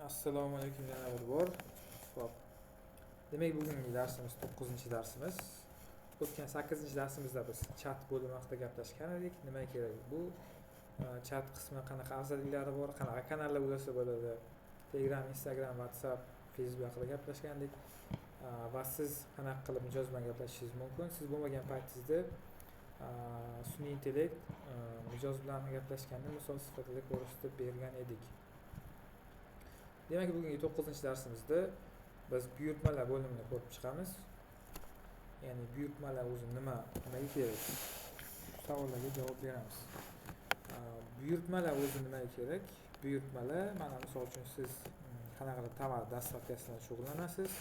Assalomu alaykum yana bir bor. Hop. Demak, bugungi darsimiz 9-darsimiz. O'tgan 8-darsimizda biz chat bo'limi haqida gaplashgan edik. Nima kerak bu? Chat qismi qanaqa afzalliklari bor, qanaqa kanallar bo'lsa bo'ladi. Telegram, Instagram, WhatsApp, Facebook haqida gaplashgan edik. Va siz qanaqa qilib mijoz bilan gaplashishingiz mumkin. Siz bo'lmagan paytingizda sun'iy intellekt mijoz bilan gaplashganni misol sifatida ko'rsatib bergan edik. Demak, bugungi 9-darsimizda biz buyurtmalar bo'limini ko'rib chiqamiz. Ya'ni buyurtmalar o'zi nimaga kerak? Savollarga javob beramiz. Buyurtmalar o'zi nimaga kerak? Buyurtmalar, mana misol uchun siz qanaqadir tovar dostavkasi bilan shug'ullanasiz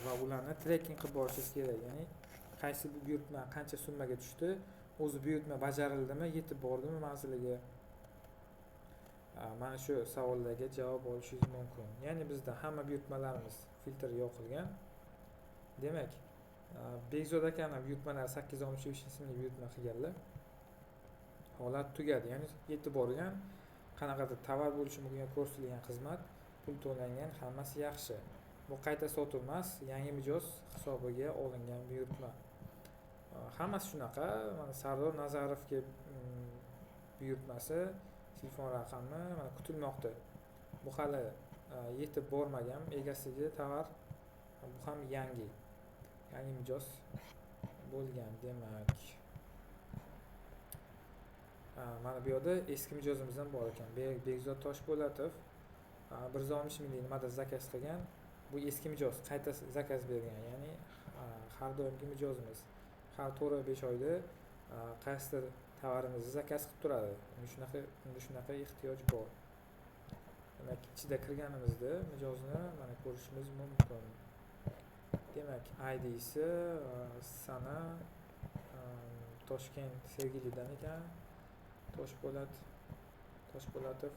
va ularni tracking qilib borishingiz kerak. Ya'ni qaysi buyurtma qancha summaga tushdi, o'zi buyurtma bajarildimi, yetib bordimi manziliga. Mana shu savollarga javob olishingiz mumkin. Ya'ni bizda hamma buyurtmalarimiz filtr yoqilgan. Demak, Bekzod akaning buyurtmalari 865 ismli buyurtma qilganlar. Holat tugadi, ya'ni yetib borgan, qanaqadir tovar bo'lishi mumkin, ko'rsatilgan xizmat, pul to'langan, hammasi yaxshi. Bu qayta sotib emas, yangi mijoz hisobiga olingan buyurtma. Hammasi shunaqa. Mana Sardor Nazarovga buyurtmasi, telefon raqami mana kutilmoqda. Bu hali yetib bormagan, egasiga tovar, bu ham yangi mijoz bo'lgan demak. Mana bu yerda eski mijozimiz ham bor ekan. Bekzod Toshpo'latov 160 ming nimadir zakaz qilgan. Bu eski mijoz, qayta zakaz bergan. Ya'ni har doimgi mijozimiz. Har 4-5 oyda qaysidir tovarimizni zakaz qilib turadi. Shunaqa ehtiyoj bor. Demak, ichida kirganimizda mijozni mana ko'rishimiz mumkin. Demak, ID'si sana Toshkent Sergelidan ekan. Toshpo'latov.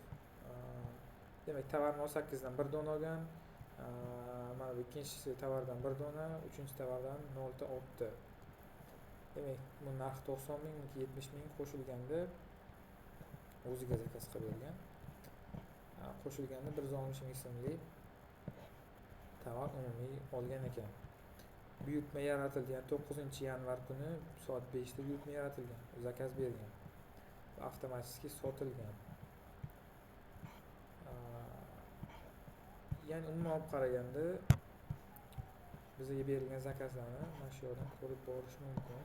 Demak, tovarni 18 dan 1 dona olgan. Mana bu ikkinchisi tovardan 1 dona, uchinchi tovardan 0.6. Demak, bu narxi 90 ming, 70 ming qo'shilganda o'ziga zakaz qilib bergan. Qo'shilganda 160 ming so'mlik tovar umumiy olgan ekan. Buyurtma yaratildi, ya'ni 9-yanvar kuni soat 5 da buyurtma yaratilgan, zakaz bergan. Avtomatik sotilgan. Ya'ni umuman olib qaraganda bizga berilgan zakazlarni mana shu yerdan ko'rib borish mumkin.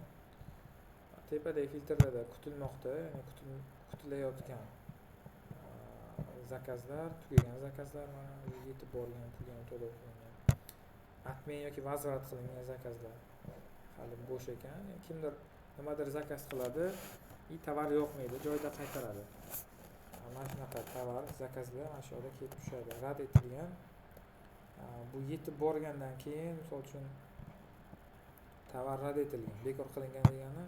Tepadagi filtrlarda kutilmoqda, ya'ni kutilayotgan zakazlar, tugagan zakazlar, mana yetib borgan, pulga to'lab qilingan. Atmen yoki vazrat qilingan zakazlar hali bo'sh ekan. Kimdir nimadir zakaz qiladi, tovar yoqmaydi, joyida qaytaradi. Mana shunaqa tovar zakazlar mana shu yerda kelib tushadi. Rad etilgan. Bu yetib borgandan keyin, misol uchun tovar rad etilgan, bekor qilingan degani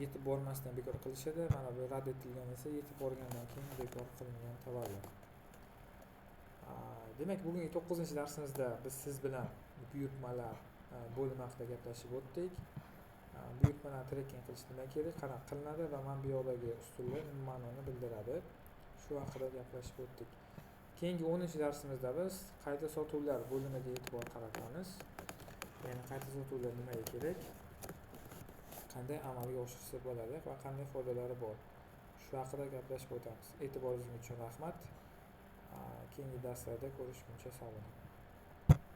yetib bormasdan bekor qilishadi. Mana bu rad etilgan esa yetib borgandan keyin bekor qilingan tovarlar. Demak, bugungi 9-darsimizda biz siz bilan buyurtmalar bo'limi haqida gaplashib o'tdik. Buyurtmalar tracking qilish nima kerak, qanaqa qilinadi va mana bu yoqdagi usullar nima ma'noni bildiradi. Shu haqida gaplashib o'tdik. Keyingi 10-darsimizda biz qayta sotuvlar bo'limiga e'tibor qaratamiz. Ya'ni qayta sotuvlar nimaga kerak, qanday amalga oshirsa bo'ladi va qanday foydalari bor. Shu haqida gaplashib o'tamiz. E'tiboringiz uchun rahmat. Keyingi darslarda ko'rishguncha sog' bo'ling.